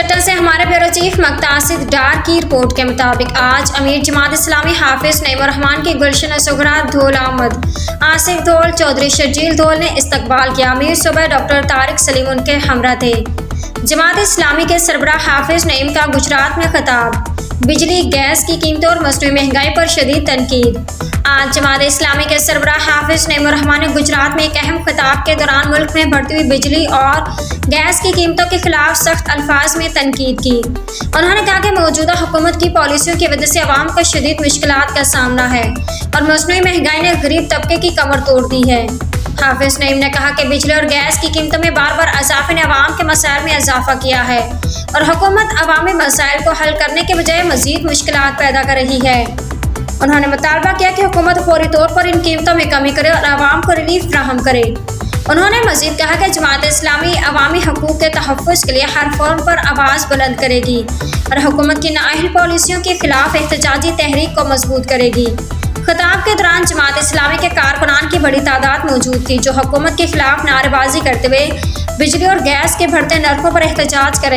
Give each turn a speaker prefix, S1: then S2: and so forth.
S1: Washington سے ہمارے bureau chief مقتصد Dar کی رپورٹ کے مطابق آج امیر جماعت اسلامی حافظ نعیم الرحمان کی گلشن صغرا دھول احمد آصف دھول چودھری شرجیل دھول نے استقبال کیا۔ امیر صوبہ ڈاکٹر طارق سلیم ان کے ہمراہ تھے۔ جماعت اسلامی کے سربراہ حافظ نعیم کا گجرات میں خطاب، بجلی گیس کی قیمتوں اور مصنوعی مہنگائی پر شدید تنقید۔ آج جماعت اسلامی کے سربراہ حافظ نعیم الرحمان نے گجرات میں ایک اہم خطاب کے دوران ملک میں بڑھتی ہوئی بجلی اور گیس کی قیمتوں کے خلاف سخت الفاظ میں تنقید کی۔ انہوں نے کہا کہ موجودہ حکومت کی پالیسیوں کی وجہ سے عوام کو شدید مشکلات کا سامنا ہے اور مصنوعی مہنگائی نے غریب طبقے کی کمر توڑ دی ہے۔ حافظ نعیم نے کہا کہ بجلی اور گیس کی قیمتوں میں بار بار اضافے نے عوام کے مسائل میں اضافہ کیا ہے اور حکومت عوامی مسائل کو حل کرنے کے بجائے مزید مشکلات پیدا کر رہی ہے۔ انہوں نے مطالبہ کیا کہ حکومت فوری طور پر ان قیمتوں میں کمی کرے اور عوام کو ریلیف فراہم کرے۔ انہوں نے مزید کہا کہ جماعت اسلامی عوامی حقوق کے تحفظ کے لیے ہر فورم پر آواز بلند کرے گی اور حکومت کی نااہل پالیسیوں کے خلاف احتجاجی تحریک کو مضبوط کرے گی۔ خطاب کے دوران جماعت اسلامی کے کارکنان کی بڑی تعداد موجود تھی جو حکومت کے خلاف نعرے بازی کرتے ہوئے بجلی اور گیس کے بڑھتے نرخوں پر احتجاج کر رہے